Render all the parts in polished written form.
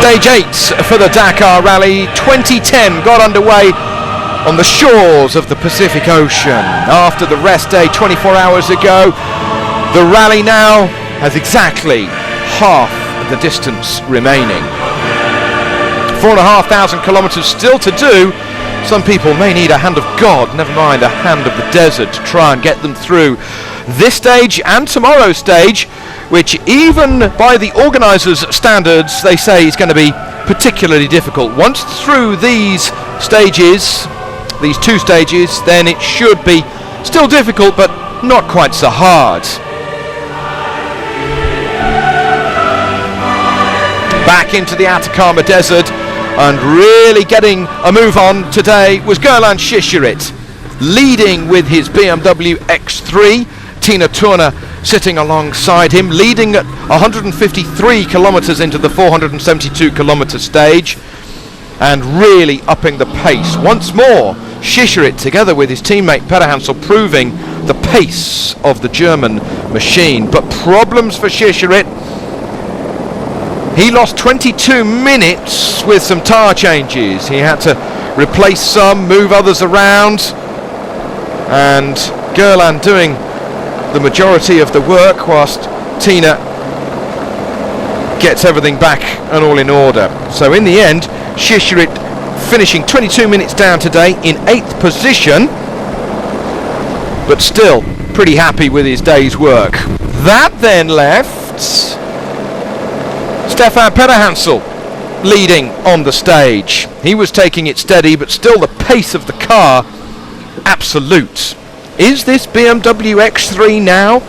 Stage 8 for the Dakar Rally 2010 got underway on the shores of the Pacific Ocean. After the rest day 24 hours ago, the rally now has exactly half the distance remaining. 4,500 kilometres still to do. Some people may need a hand of God, never mind a hand of the desert, to try and get them through this stage and tomorrow's stage, which even by the organisers' standards they say is going to be particularly difficult. Once through these stages, these two stages, then it should be still difficult but not quite so hard. Back into the Atacama Desert and really getting a move on today was Gerlan Shishirit, leading with his BMW X3. Tina Turner sitting alongside him, leading at 153 kilometres into the 472 kilometre stage and really upping the pace. Once more, Shishirit together with his teammate Peter Hansel proving the pace of the German machine. But problems for Shishirit. He lost 22 minutes with some tyre changes. He had to replace some, move others around, and Gerlan doing the majority of the work whilst Tina gets everything back and all in order. So in the end, Shishirit finishing 22 minutes down today in 8th position, but still pretty happy with his day's work. That then left Stefan Pederhansel leading on the stage. He was taking it steady, but still the pace of the car absolute. Is this BMW X3 now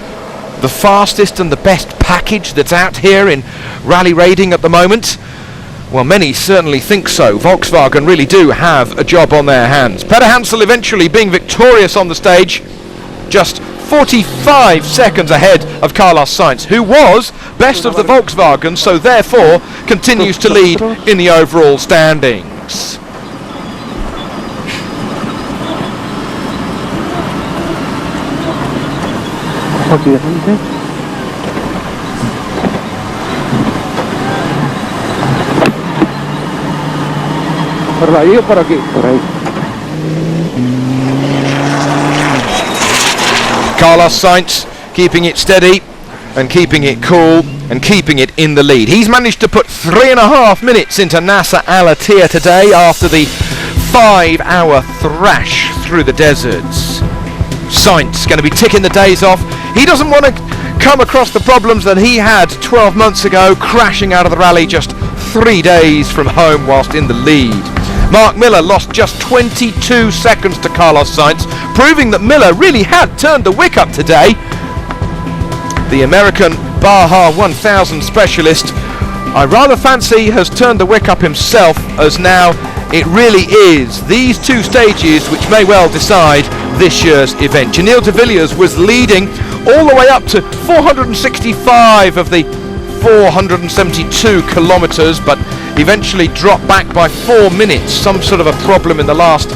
the fastest and the best package that's out here in rally raiding at the moment? Well, many certainly think so. Volkswagen really do have a job on their hands. Peter Hansel eventually being victorious on the stage, just 45 seconds ahead of Carlos Sainz, who was best of the Volkswagen, so therefore continues to lead in the overall standings. Por ahí o por aquí, por ahí. Carlos Sainz keeping it steady and keeping it cool and keeping it in the lead. He's managed to put 3.5 minutes into Nasser Al Attiyah today after the 5-hour thrash through the deserts. Sainz going to be ticking the days off. He doesn't want to come across the problems that he had 12 months ago, crashing out of the rally just 3 days from home whilst in the lead. Mark Miller lost just 22 seconds to Carlos Sainz, proving that Miller really had turned the wick up today. The American Baja 1000 specialist, I rather fancy, has turned the wick up himself, as now it really is these two stages which may well decide this year's event. Janelle de Villiers was leading all the way up to 465 of the 472 kilometres, but eventually dropped back by 4 minutes. Some sort of a problem in the last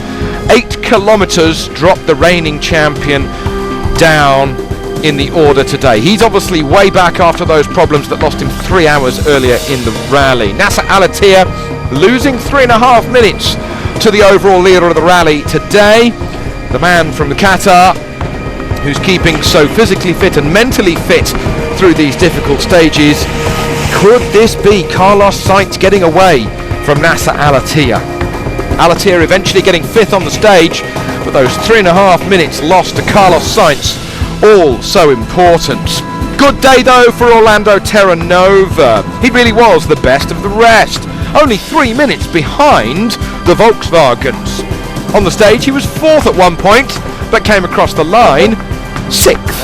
8 kilometres dropped the reigning champion down in the order today. He's obviously way back after those problems that lost him 3 hours earlier in the rally. Nasser Al Attiyah losing 3.5 minutes to the overall leader of the rally today. The man from Qatar who's keeping so physically fit and mentally fit through these difficult stages. Could this be Carlos Sainz getting away from Nasser Al Attiyah? Al Attiyah eventually getting 5th on the stage, but those 3.5 minutes lost to Carlos Sainz, all so important. Good day though for Orlando Terranova. He really was the best of the rest, only 3 minutes behind the Volkswagens. On the stage he was 4th at one point, but came across the line 6th.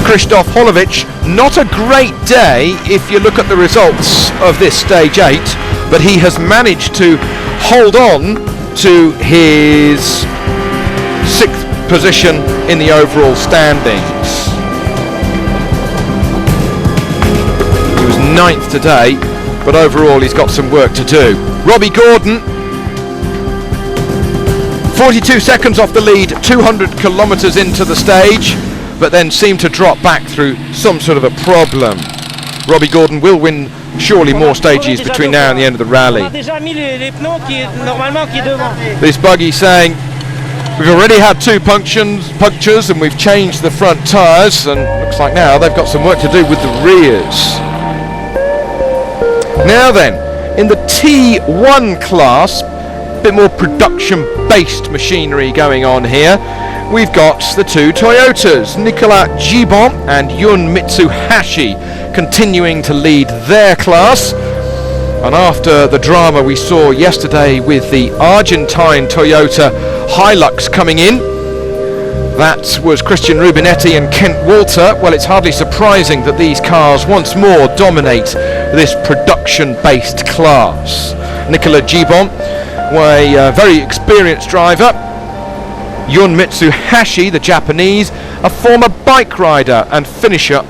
Krzysztof Holovic, not a great day if you look at the results of this stage 8, but he has managed to hold on to his 6th position in the overall standings. He was 9th today, but overall he's got some work to do. Robbie Gordon, 42 seconds off the lead, 200 kilometres into the stage, but then seemed to drop back through some sort of a problem. Robbie Gordon will win surely more stages between now and the end of the rally. This buggy saying we've already had 2 punctures and we've changed the front tyres, and looks like now they've got some work to do with the rears. Now then, in the T1 class, a bit more production-based machinery going on here. We've got the 2 Toyotas, Nicolas Gibon and Yun Mitsuhashi, continuing to lead their class. And after the drama we saw yesterday with the Argentine Toyota Hilux coming in, that was Christian Rubinetti and Kent Walter. Well, it's hardly surprising that these cars once more dominate this production-based class. Nicolas Gibon, a very experienced driver. Yun Mitsuhashi, the Japanese, a former bike rider and finisher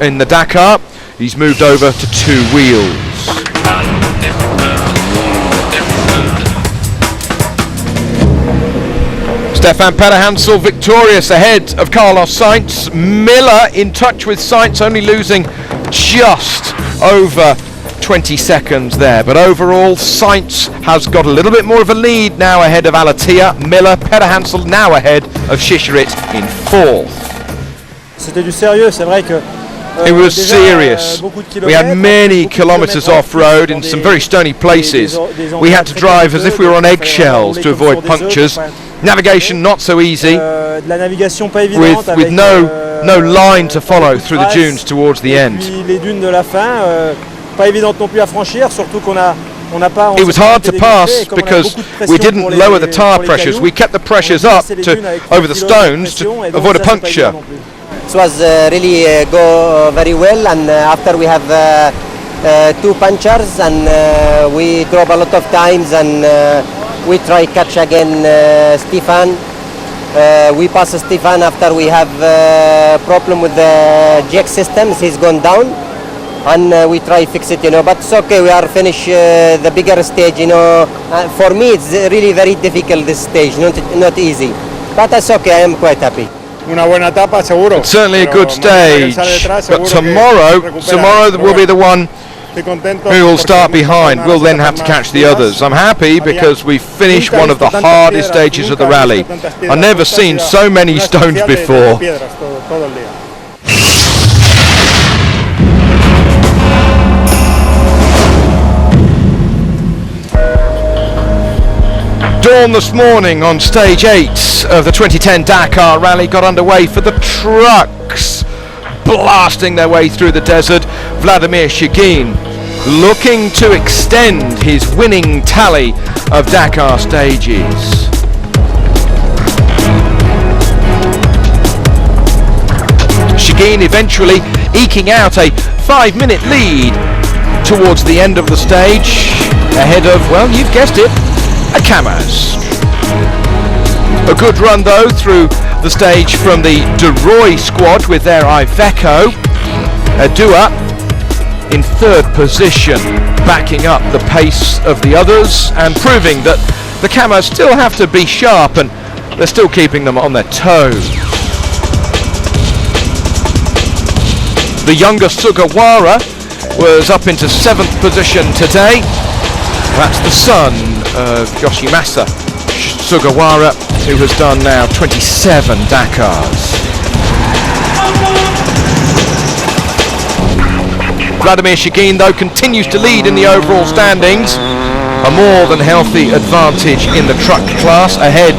in the Dakar. He's moved over to 2 wheels. Stefan Pederhansel victorious ahead of Carlos Sainz. Miller in touch with Sainz, only losing just over 20 seconds there, but overall Sainz has got a little bit more of a lead now ahead of Alatia. Miller, Pederhansel now ahead of Shishirit in 4th. C'était du sérieux, c'est vrai que it was serious. We had many kilometres off-road in some very stony places. We had to drive as if we were on eggshells to avoid punctures. Navigation not so easy, with no line to follow through the dunes towards the end. It was hard to pass because we didn't lower the tyre pressures. We kept the pressures up over the stones to avoid a puncture. It was really go very well, and after we have 2 punctures and we drove a lot of times, and we try catch again Stefan. We pass Stefan after we have problem with the jack systems. He's gone down, and we try fix it, but it's okay. We are finished the bigger stage, for me it's really very difficult, this stage, not easy, but it's okay. I am quite happy. It's certainly a good stage, but tomorrow will be the one who will start behind. We'll then have to catch the others. I'm happy because we finished one of the hardest stages of the rally. I've never seen so many stones before. Dawn this morning on stage 8 of the 2010 Dakar Rally got underway for the trucks, blasting their way through the desert. Vladimir Shigin looking to extend his winning tally of Dakar stages. Shigin eventually eking out a 5-minute lead towards the end of the stage, ahead of, well, you've guessed it, a Kamaz. A good run though through the stage from the De Roy squad with their Iveco. Adua in 3rd position, backing up the pace of the others and proving that the Kamaz still have to be sharp and they're still keeping them on their toes. The younger Sugawara was up into 7th position today. That's the son of Yoshimasa Sugawara, who has done now 27 Dakars. Vladimir Shigin, though, continues to lead in the overall standings. A more than healthy advantage in the truck class, ahead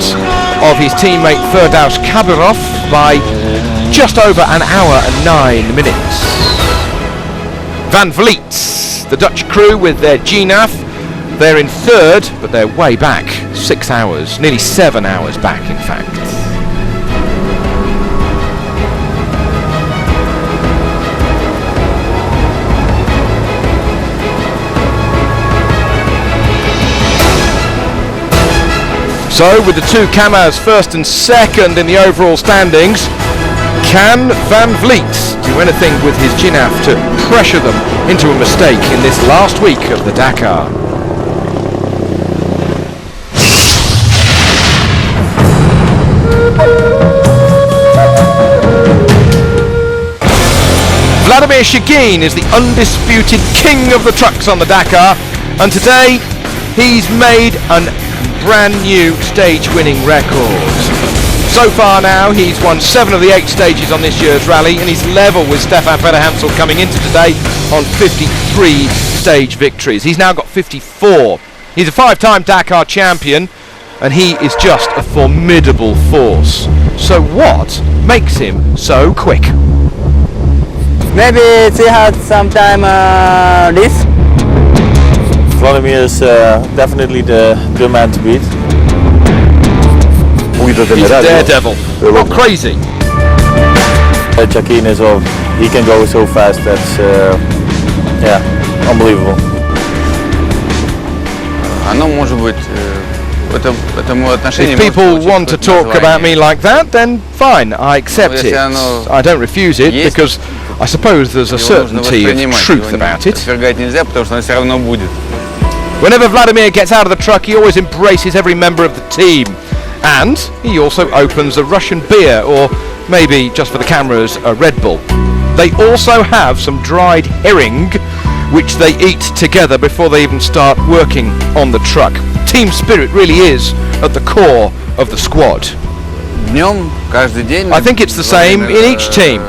of his teammate Firdaus Kabirov by just over an hour and 9 minutes. Van Vliet, the Dutch crew with their GNAF, they're in 3rd, but they're way back, 6 hours, nearly 7 hours back in fact. So with the 2 Kamaz 1st and 2nd in the overall standings, can Van Vliet do anything with his GNAF to pressure them into a mistake in this last week of the Dakar? Vladimir Shigin is the undisputed king of the trucks on the Dakar, and today he's made a brand new stage-winning record. So far now, he's won 7 of the 8 stages on this year's rally, and he's level with Stefan Peter-Hansel coming into today on 53 stage victories. He's now got 54. He's a 5-time Dakar champion, and he is just a formidable force. So what makes him so quick? Maybe he had some time risk. Vladimir is definitely the man to beat. He's a daredevil, not crazy. Shigin is he can go so fast, that's unbelievable. If people want to talk about me like that, then fine, I accept it. I don't refuse it, because I suppose there's a certainty of truth about it. Whenever Vladimir gets out of the truck, he always embraces every member of the team. And he also opens a Russian beer, or maybe, just for the cameras, a Red Bull. They also have some dried herring, which they eat together before they even start working on the truck. Team spirit really is at the core of the squad. I think it's the same in each team.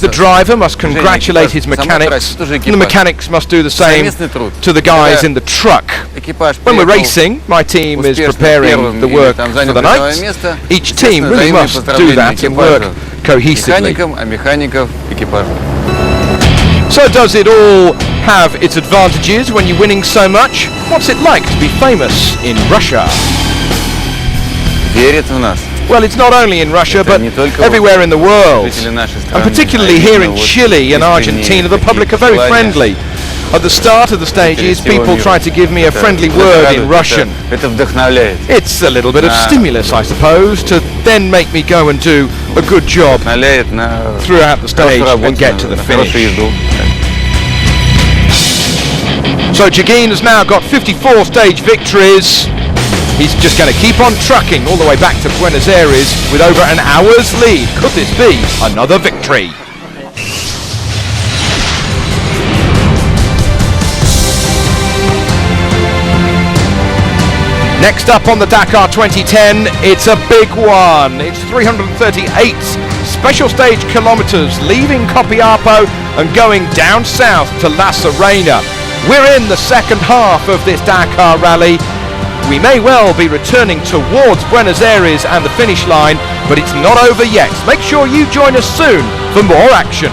The driver must congratulate his mechanics, and the mechanics must do the same to the guys in the truck. When we're racing, my team is preparing the work for the night. Each team really must do that and work cohesively. So does it all have its advantages when you're winning so much? What's it like to be famous in Russia? Well, it's not only in Russia, but everywhere in the world. And particularly here in Chile and Argentina, the public are very friendly. At the start of the stages, people try to give me a friendly word in Russian. It's a little bit of stimulus, I suppose, to then make me go and do a good job throughout the stage and get to the finish. So Shigin has now got 54 stage victories. He's just going to keep on trucking all the way back to Buenos Aires with over an hour's lead. Could this be another victory? Next up on the Dakar 2010, it's a big one. It's 338 special stage kilometers, leaving Copiapo and going down south to La Serena. We're in the second half of this Dakar rally. We may well be returning towards Buenos Aires and the finish line, but it's not over yet. Make sure you join us soon for more action.